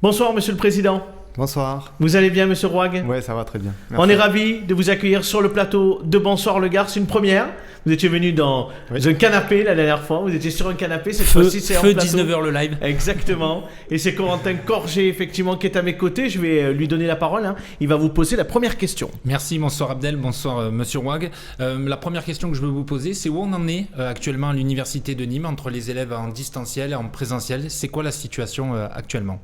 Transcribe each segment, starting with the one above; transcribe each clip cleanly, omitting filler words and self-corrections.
Bonsoir Monsieur le Président. Bonsoir. Vous allez bien Monsieur Rouag? Oui, ça va très bien. Merci. On est ravis de vous accueillir sur le plateau de Bonsoir le Gard. C'est une première. Vous étiez venu dans un canapé la dernière fois. Vous étiez sur un canapé. Cette fois-ci, c'est en plateau. 19h le live. Exactement. Et c'est Corentin Corgé, effectivement, qui est à mes côtés. Je vais lui donner la parole. Il va vous poser la première question. Merci, bonsoir Abdel, bonsoir Monsieur Rouag. La première question que je veux vous poser, c'est où on en est actuellement à l'université de Nîmes entre les élèves en distanciel et en présentiel. C'est quoi la situation actuellement ?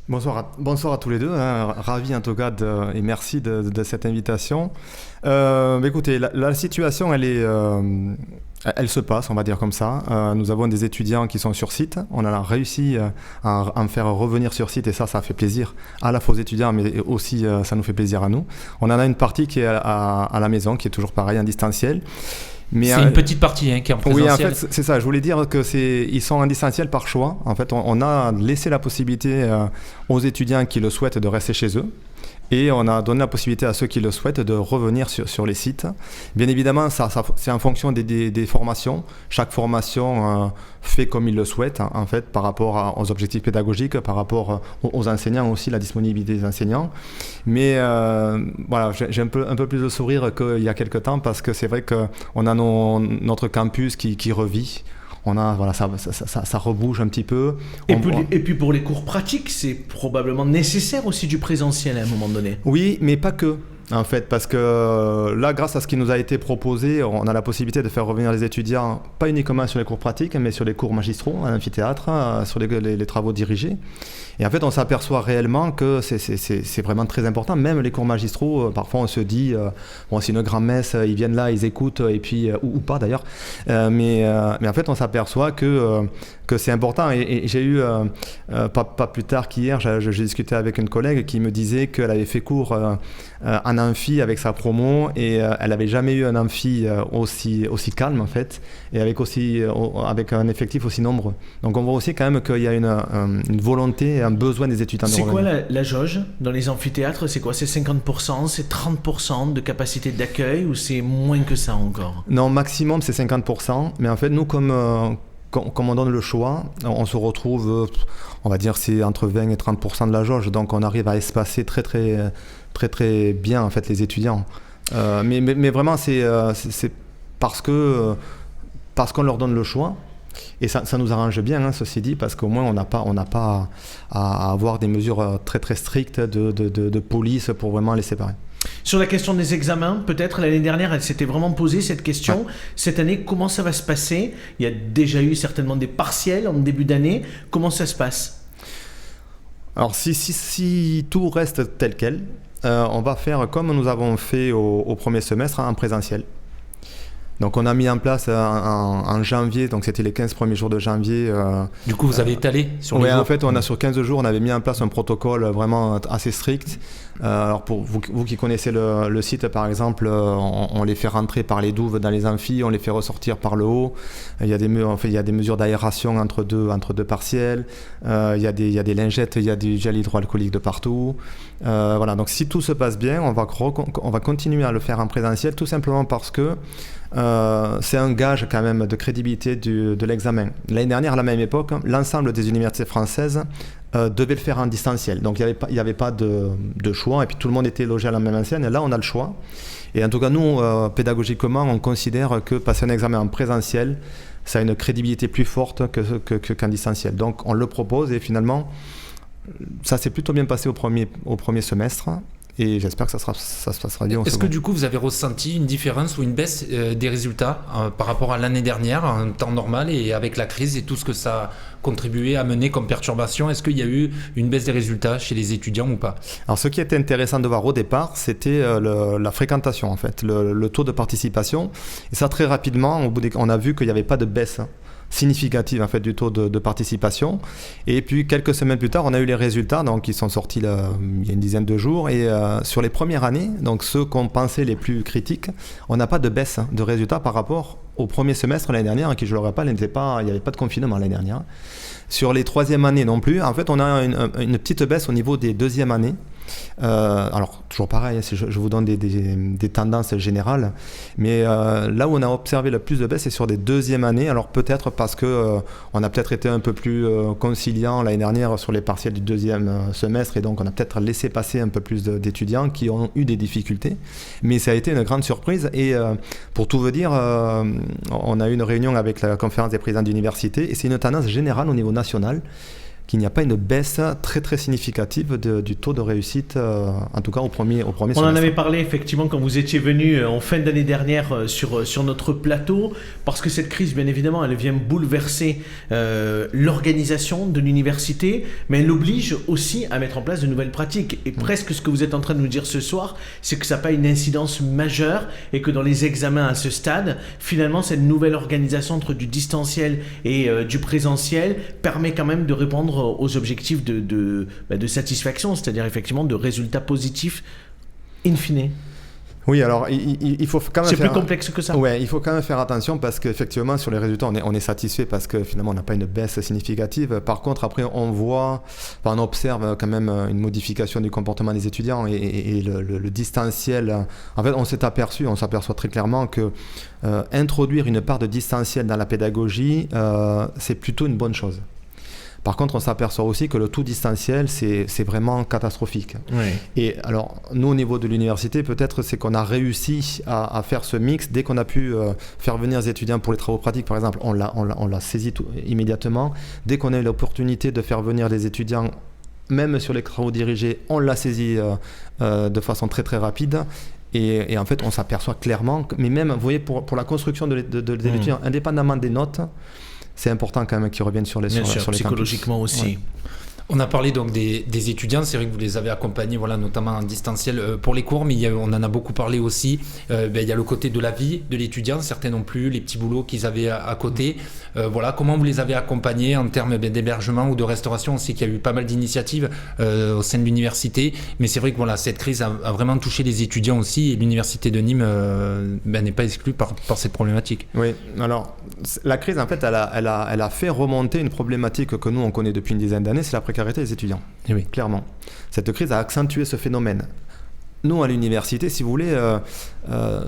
Bonsoir à tous les deux, ravi en tout cas et merci de cette invitation. Écoutez, la situation elle se passe, on va dire comme ça. Nous avons des étudiants qui sont sur site, on a réussi à en faire revenir sur site et ça fait plaisir à la fois aux étudiants mais aussi ça nous fait plaisir à nous. On en a une partie qui est à la maison, qui est toujours pareil en distanciel. C'est une petite partie qui est en présentiel. Oui, en fait, c'est ça. Je voulais dire ils sont en distanciel par choix. En fait, on a laissé la possibilité aux étudiants qui le souhaitent de rester chez eux. Et on a donné la possibilité à ceux qui le souhaitent de revenir sur les sites. Bien évidemment, ça c'est en fonction des formations. Chaque formation fait comme il le souhaite, en fait, par rapport aux objectifs pédagogiques, par rapport aux enseignants aussi, la disponibilité des enseignants. Mais voilà, j'ai un peu plus de sourire qu'il y a quelques temps parce que c'est vrai qu'on a notre campus qui revit. Ça rebouge un petit peu. Et puis pour les cours pratiques, c'est probablement nécessaire aussi du présentiel à un moment donné. Oui, mais pas que. En fait, parce que là, grâce à ce qui nous a été proposé, on a la possibilité de faire revenir les étudiants, pas uniquement sur les cours pratiques, mais sur les cours magistraux, en amphithéâtre, sur les travaux dirigés. Et en fait, on s'aperçoit réellement que c'est vraiment très important. Même les cours magistraux, parfois on se dit, c'est une grand-messe, ils viennent là, ils écoutent, et puis, ou pas d'ailleurs. Mais en fait, on s'aperçoit que c'est important. Et j'ai eu, pas plus tard qu'hier, j'ai discuté avec une collègue qui me disait qu'elle avait fait cours en amphi avec sa promo et elle n'avait jamais eu un amphi aussi calme en fait et avec un effectif aussi nombreux. Donc on voit aussi quand même qu'il y a une volonté, un besoin des étudiants de revenir. C'est quoi la jauge dans les amphithéâtres? C'est quoi? C'est 50%, c'est 30% de capacité d'accueil ou c'est moins que ça encore? Non, maximum c'est 50%, mais en fait nous comme on donne le choix, on se retrouve, on va dire c'est entre 20 et 30% de la jauge, donc on arrive à espacer très très bien en fait les étudiants. Mais vraiment c'est parce qu'on leur donne le choix. Et ça nous arrange bien, ceci dit, parce qu'au moins on n'a pas à avoir des mesures très très strictes de police pour vraiment les séparer. Sur la question des examens, peut-être l'année dernière, elle s'était vraiment posée cette question. Ouais. Cette année, comment ça va se passer? Il y a déjà eu certainement des partiels en début d'année. Comment ça se passe? Alors si tout reste tel quel, on va faire comme nous avons fait au premier semestre en présentiel. Donc on a mis en place en janvier, donc c'était les 15 premiers jours de janvier. Du coup, vous avez étalé sur les jours? Oui, en fait, sur 15 jours, on avait mis en place un protocole vraiment assez strict. Alors pour vous qui connaissez le site, par exemple, on les fait rentrer par les douves dans les amphis, on les fait ressortir par le haut. Il y a des mesures d'aération entre deux partiels. Il y a des lingettes, il y a du gel hydroalcoolique de partout. Voilà, donc si tout se passe bien, on va continuer à le faire en présentiel, tout simplement parce que c'est un gage quand même de crédibilité de l'examen. L'année dernière, à la même époque, l'ensemble des universités françaises devaient le faire en distanciel. Donc il n'y avait pas de choix et puis tout le monde était logé à la même enseigne. Et là, on a le choix. Et en tout cas, nous, pédagogiquement, on considère que passer un examen en présentiel, ça a une crédibilité plus forte qu'en distanciel. Donc on le propose et finalement, ça s'est plutôt bien passé au premier semestre. Et j'espère que ça se passera bien au second. Est-ce que du coup vous avez ressenti une différence ou une baisse des résultats par rapport à l'année dernière, en temps normal et avec la crise et tout ce que ça a contribué à mener comme perturbation? Est-ce qu'il y a eu une baisse des résultats chez les étudiants ou pas? Alors ce qui était intéressant de voir au départ, c'était la fréquentation en fait, le taux de participation. Et ça très rapidement, on a vu qu'il n'y avait pas de baisse significative en fait du taux de participation. Et puis quelques semaines plus tard, on a eu les résultats donc qui sont sortis il y a une dizaine de jours et sur les premières années, donc ceux qu'on pensait les plus critiques, on n'a pas de baisse de résultats par rapport au premier semestre l'année dernière qui, je le rappelle, il n'y avait pas de confinement l'année dernière. Sur les troisième années non plus, en fait on a une petite baisse au niveau des deuxième années. Alors, toujours pareil, je vous donne des tendances générales, mais là où on a observé le plus de baisse, c'est sur des deuxièmes années. Alors, peut-être parce que on a peut-être été un peu plus conciliant l'année dernière sur les partiels du deuxième semestre, et donc on a peut-être laissé passer un peu plus d'étudiants qui ont eu des difficultés. Mais ça a été une grande surprise, et pour tout vous dire, on a eu une réunion avec la conférence des présidents d'université, et c'est une tendance générale au niveau national, qu'il n'y a pas une baisse très très significative du taux de réussite, en tout cas au premier semestre. On en avait parlé effectivement quand vous étiez venu en fin d'année dernière sur notre plateau, parce que cette crise, bien évidemment, elle vient bouleverser l'organisation de l'université, mais elle oblige aussi à mettre en place de nouvelles pratiques. Et presque ce que vous êtes en train de nous dire ce soir, c'est que ça n'a pas une incidence majeure, et que dans les examens à ce stade, finalement, cette nouvelle organisation entre du distanciel et du présentiel permet quand même de répondre aux objectifs de satisfaction, c'est-à-dire effectivement de résultats positifs in fine. Oui, alors il faut quand même c'est plus complexe que ça. Ouais, il faut quand même faire attention, parce qu'effectivement sur les résultats on est satisfait, parce que finalement on n'a pas une baisse significative. Par contre, après on observe quand même une modification du comportement des étudiants, et le distanciel. En fait, on s'aperçoit très clairement que introduire une part de distanciel dans la pédagogie, c'est plutôt une bonne chose. Par contre, on s'aperçoit aussi que le tout distanciel, c'est vraiment catastrophique. Oui. Et alors, nous, au niveau de l'université, peut-être c'est qu'on a réussi à faire ce mix. Dès qu'on a pu faire venir les étudiants pour les travaux pratiques, par exemple, on l'a saisi immédiatement. Dès qu'on a eu l'opportunité de faire venir les étudiants, même sur les travaux dirigés, on l'a saisi de façon très très rapide. Et en fait, on s'aperçoit clairement, mais même, vous voyez, pour la construction de l'étudiant, indépendamment des notes, c'est important quand même qu'ils reviennent sur les psychologiquement campus. aussi. Ouais. On a parlé donc des étudiants, c'est vrai que vous les avez accompagnés, voilà, notamment en distanciel pour les cours, mais on en a beaucoup parlé aussi. Il y a le côté de la vie de l'étudiant, certains non plus, les petits boulots qu'ils avaient à côté. Voilà, comment vous les avez accompagnés en termes d'hébergement ou de restauration? On sait qu'il y a eu pas mal d'initiatives au sein de l'université, mais c'est vrai que voilà, cette crise a vraiment touché les étudiants aussi, et l'université de Nîmes n'est pas exclue par cette problématique. Oui, alors la crise en fait, elle a fait remonter une problématique que nous on connaît depuis une dizaine d'années, c'est la précarité des étudiants. Et oui. Clairement. Cette crise a accentué ce phénomène. Nous, à l'université, si vous voulez,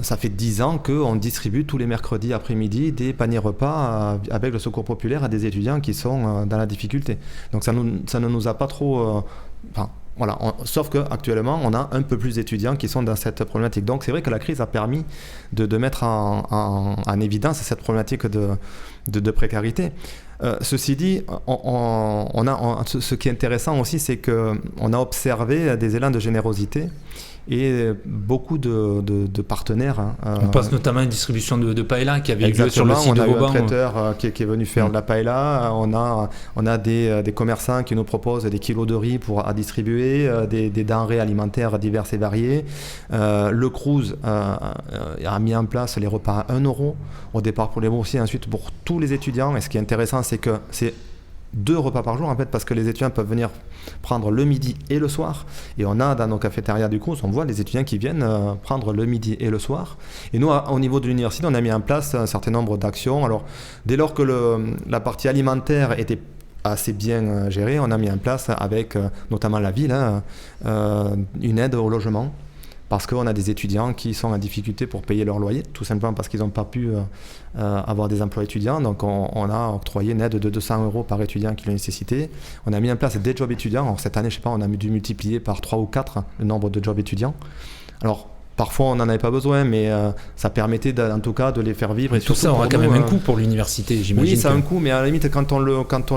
ça fait 10 ans qu'on distribue tous les mercredis après-midi des paniers repas avec le Secours populaire à des étudiants qui sont dans la difficulté. Donc ça ne nous a pas trop... voilà, sauf qu'actuellement, on a un peu plus d'étudiants qui sont dans cette problématique. Donc c'est vrai que la crise a permis de mettre en évidence cette problématique de précarité. Ceci dit, ce qui est intéressant aussi, c'est qu'on a observé des élans de générosité et beaucoup de partenaires. On passe notamment à une distribution de paella qui avait lieu sur le site de Vauban. On a eu un traiteur qui est venu faire de la paella. On a des commerçants qui nous proposent des kilos de riz à distribuer, des denrées alimentaires diverses et variées. Le Cruz a mis en place les repas à 1 € au départ pour les boursiers, ensuite pour tous les étudiants. Et ce qui est intéressant, c'est que c'est 2 repas par jour en fait, parce que les étudiants peuvent venir prendre le midi et le soir, et on a dans nos cafétérias du Crous, on voit les étudiants qui viennent prendre le midi et le soir. Et nous, au niveau de l'université, on a mis en place un certain nombre d'actions. Alors dès lors que la partie alimentaire était assez bien gérée, on a mis en place avec notamment la ville une aide au logement, parce qu'on a des étudiants qui sont en difficulté pour payer leur loyer, tout simplement parce qu'ils n'ont pas pu avoir des emplois étudiants. Donc on a octroyé une aide de 200 € par étudiant qui l'a nécessité. On a mis en place des jobs étudiants. Alors cette année, je sais pas, on a dû multiplier par 3 ou 4 le nombre de jobs étudiants. Alors parfois on n'en avait pas besoin, mais ça permettait en tout cas de les faire vivre. Et tout ça aura quand même un coût pour l'université, j'imagine. Oui, ça a un coût, mais à la limite, quand on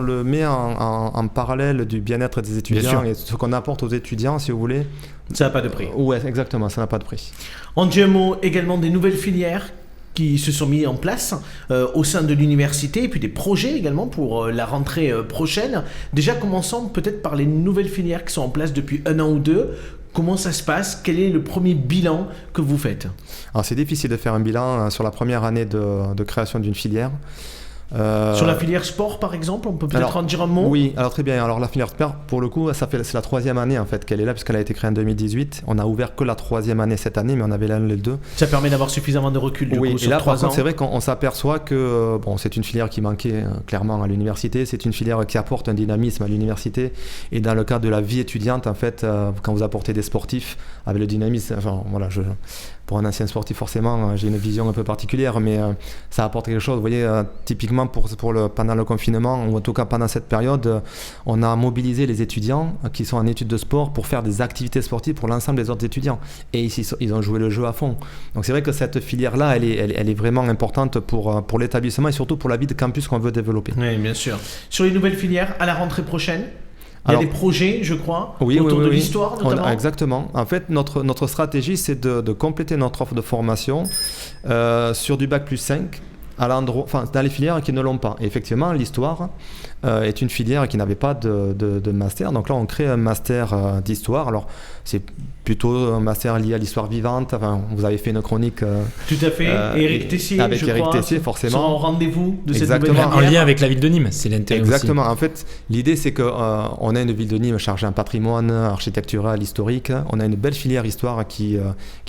le met en parallèle du bien-être des étudiants et ce qu'on apporte aux étudiants, si vous voulez... Ça n'a pas de prix. Oui, exactement, ça n'a pas de prix. En un mot, également des nouvelles filières qui se sont mis en place au sein de l'université, et puis des projets également pour la rentrée prochaine. Déjà, commençons peut-être par les nouvelles filières qui sont en place depuis 1 an ou 2. Comment ça se passe? Quel est le premier bilan que vous faites? Alors c'est difficile de faire un bilan sur la première année de création d'une filière. Sur la filière sport, par exemple, on peut peut-être en dire un mot. Oui, alors très bien. Alors la filière sport, pour le coup, c'est la 3e année en fait qu'elle est là, puisqu'elle a été créée en 2018. On a ouvert que la 3e année cette année, mais on avait l'année les 2. Ça permet d'avoir suffisamment de recul du coup, sur et là, 3 par contre, ans. c'est vrai qu'on s'aperçoit que c'est une filière qui manquait clairement à l'université. C'est une filière qui apporte un dynamisme à l'université. Et dans le cadre de la vie étudiante, en fait, quand vous apportez des sportifs avec le dynamisme, enfin voilà, pour un ancien sportif, forcément, j'ai une vision un peu particulière, mais ça apporte quelque chose. Vous voyez, typiquement pendant le confinement, ou en tout cas pendant cette période, on a mobilisé les étudiants qui sont en études de sport pour faire des activités sportives pour l'ensemble des autres étudiants. Et ici, ils ont joué le jeu à fond. Donc c'est vrai que cette filière-là, elle est vraiment importante pour l'établissement et surtout pour la vie de campus qu'on veut développer. Oui, bien sûr. Sur les nouvelles filières, à la rentrée prochaine, il y a des projets, je crois, autour de l'histoire notamment. Exactement. En fait, notre stratégie, c'est de compléter notre offre de formation sur du Bac+5 dans les filières qui ne l'ont pas. Et effectivement, l'histoire est une filière qui n'avait pas de master. Donc là, on crée un master d'histoire. Alors, c'est plutôt un master lié à l'histoire vivante. Enfin, vous avez fait une chronique. Tout à fait. Éric Tessier, avec Éric Tessier, forcément. Sont au rendez-vous de cette nouvelle filière. En lien avec la ville de Nîmes, c'est l'intérêt. Exactement. Aussi. En fait, l'idée, c'est qu'on a une ville de Nîmes chargée en patrimoine architectural, historique. On a une belle filière histoire qui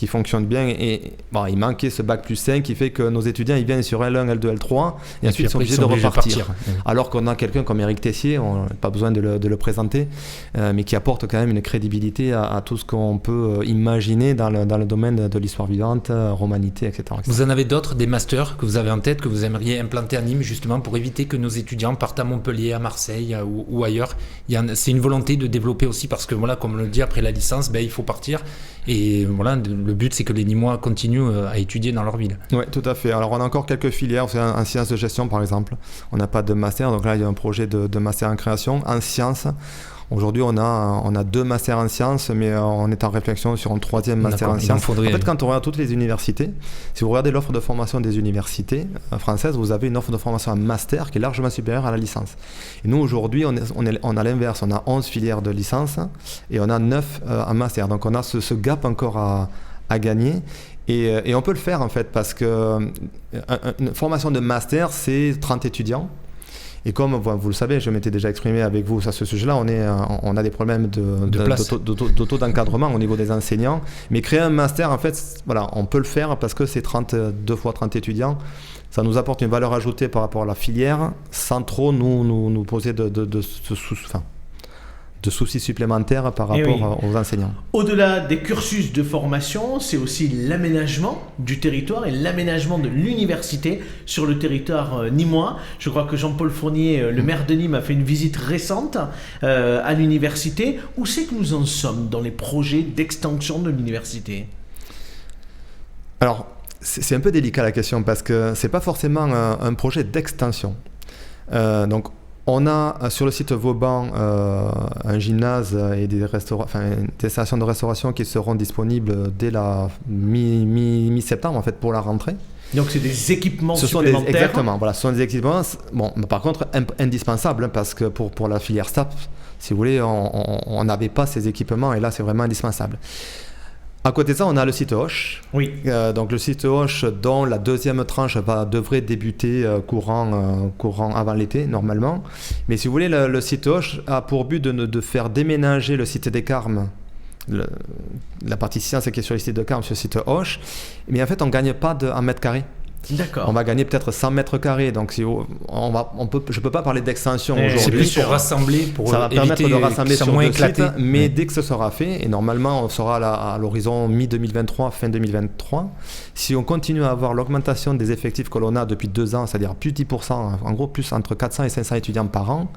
fonctionne bien. Et il manquait ce Bac+5 qui fait que nos étudiants, ils viennent sur L1, L2, L3 et ensuite ils sont obligés de repartir. Alors qu'on a quelqu'un comme Éric Tessier, on n'a pas besoin de le présenter, mais qui apporte quand même une crédibilité à tout ce qu'on peut imaginer dans le domaine de l'histoire vivante, romanité, etc. Vous en avez d'autres, des masters que vous avez en tête, que vous aimeriez implanter à Nîmes justement pour éviter que nos étudiants partent à Montpellier, à Marseille ou ailleurs. C'est une volonté de développer aussi parce que voilà, comme on le dit, après la licence, il faut partir. Et voilà, le but c'est que les Nîmois continuent à étudier dans leur ville. Oui, tout à fait. Alors on a encore quelques filières, c'est en sciences de gestion par exemple. On n'a pas de master, donc là il y a un projet de master en création, en sciences. Aujourd'hui, on a 2 masters en sciences, mais on est en réflexion sur un 3e master en sciences. En fait, quand on regarde toutes les universités, si vous regardez l'offre de formation des universités françaises, vous avez une offre de formation en master qui est largement supérieure à la licence. Et nous, aujourd'hui, on a l'inverse. On a 11 filières de licence et on a 9 en master. Donc, on a ce gap encore à gagner. Et on peut le faire, en fait, parce qu'une formation de master, c'est 30 étudiants. Et comme vous le savez, je m'étais déjà exprimé avec vous à ce sujet-là, on a des problèmes d'auto d'encadrement au niveau des enseignants. Mais créer un master, en fait, voilà, on peut le faire parce que c'est 2 fois 30 étudiants. Ça nous apporte une valeur ajoutée par rapport à la filière sans trop nous poser de soucis supplémentaires par rapport aux enseignants. Au-delà des cursus de formation, c'est aussi l'aménagement du territoire et l'aménagement de l'université sur le territoire nîmois. Je crois que Jean-Paul Fournier, le maire de Nîmes, a fait une visite récente à l'université. Où c'est que nous en sommes dans les projets d'extension de l'université ? Alors, c'est un peu délicat la question parce que c'est pas forcément un projet d'extension. Donc, on a sur le site Vauban un gymnase et une installation de restauration qui seront disponibles dès la mi-septembre en fait pour la rentrée. Donc c'est des équipements supplémentaires. Exactement, voilà, ce sont des équipements. Bon, par contre indispensables parce que pour la filière STAPS, si vous voulez, on n'avait pas ces équipements et là c'est vraiment indispensable. À côté de ça, on a le site Hoche. Oui. Donc le site Hoche, dont la 2e tranche devrait débuter courant avant l'été, normalement. Mais si vous voulez, le site Hoche a pour but de faire déménager le site des Carmes, la partie science qui est sur le site de Carmes, sur le site Hoche. Mais en fait, on ne gagne pas en mètres carrés. D'accord. On va gagner peut-être 100 mètres carrés, donc je ne peux pas parler d'extension aujourd'hui. C'est plus pour rassembler, pour ça va permettre de rassembler sur 2 sites, mais dès que ce sera fait, et normalement on sera à l'horizon mi-2023, fin 2023, si on continue à avoir l'augmentation des effectifs que l'on a depuis 2 ans, c'est-à-dire plus 10%, en gros plus entre 400 et 500 étudiants par an,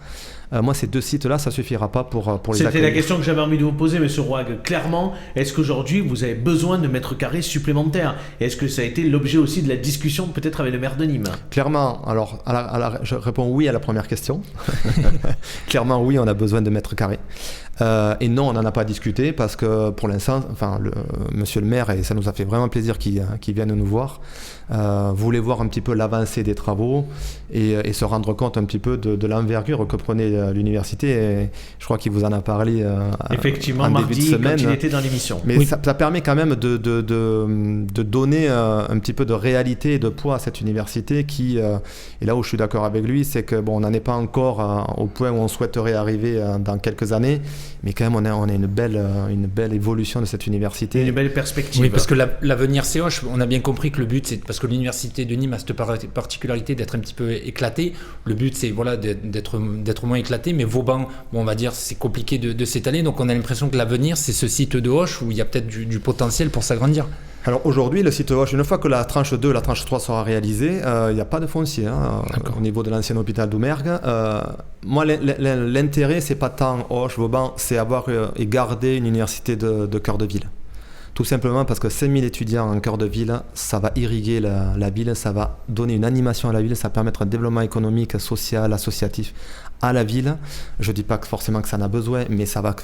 moi, ces 2 sites-là, ça ne suffira pas pour les accueillir. C'était la question que j'avais envie de vous poser, M. Rouag. Clairement, est-ce qu'aujourd'hui, vous avez besoin de mètres carrés supplémentaires ? Et est-ce que ça a été l'objet aussi de la discussion, peut-être avec le maire de Nîmes ? Clairement, alors, je réponds oui à la première question. Clairement, oui, on a besoin de mètres carrés. Et non, on n'en a pas discuté parce que pour l'instant, monsieur le maire, et ça nous a fait vraiment plaisir qu'il vienne nous voir, voulait voir un petit peu l'avancée des travaux et se rendre compte un petit peu de l'envergure que prenait l'université. Et je crois qu'il vous en a parlé effectivement, en début de mardi, semaine. quand il était dans l'émission. Mais ça permet quand même de donner un petit peu de réalité et de poids à cette université qui, et là où je suis d'accord avec lui, c'est que on n'en est pas encore au point où on souhaiterait arriver dans quelques années, mais quand même on a une belle évolution de cette université. Une belle perspective. Oui, parce que l'avenir c'est Auch. On a bien compris que le but, c'est parce que l'université de Nîmes a cette particularité d'être un petit peu éclatée. Le but, c'est d'être moins éclaté, mais Vauban, on va dire, c'est compliqué de s'étaler. Donc on a l'impression que l'avenir, c'est ce site de Auch où il y a peut-être du potentiel pour s'agrandir. Alors aujourd'hui, le site Auch, une fois que la tranche 2, la tranche 3 sera réalisée, il n'y a pas de foncier au niveau de l'ancien hôpital d'Oumergue. Moi, l'intérêt, c'est pas tant Auch, Vauban, c'est avoir et garder une université de cœur de ville. Tout simplement parce que 5000 étudiants en cœur de ville, ça va irriguer la ville, ça va donner une animation à la ville, ça va permettre un développement économique, social, associatif à la ville. Je ne dis pas que forcément que ça en a besoin, mais ça va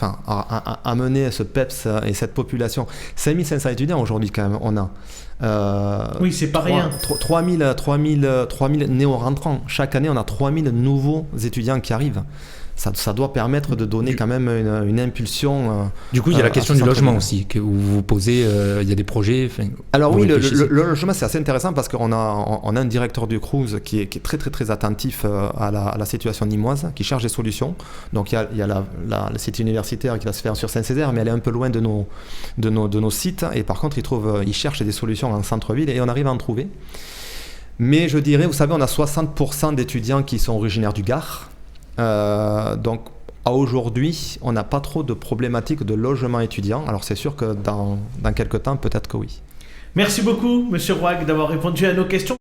amener ce PEPS et cette population. 5500 étudiants aujourd'hui quand même, on a. Oui, c'est pas rien. 3000 néo-rentrants. Chaque année, on a 3000 nouveaux étudiants qui arrivent. Ça doit permettre de donner quand même une impulsion. Du coup, il y a la question du logement aussi, que vous posez, il y a des projets. Alors oui, le logement, c'est assez intéressant parce qu'on a un directeur du Crous qui est très, très, très attentif à la situation nîmoise, qui cherche des solutions. Donc il y a le site universitaire qui va se faire sur Saint-Césaire, mais elle est un peu loin de nos sites. Et par contre, il cherche des solutions en centre-ville et on arrive à en trouver. Mais je dirais, vous savez, on a 60% d'étudiants qui sont originaires du Gard. Donc à aujourd'hui, on n'a pas trop de problématiques de logement étudiant. Alors c'est sûr que dans quelques temps, peut-être que oui. Merci beaucoup, Monsieur Rouag, d'avoir répondu à nos questions.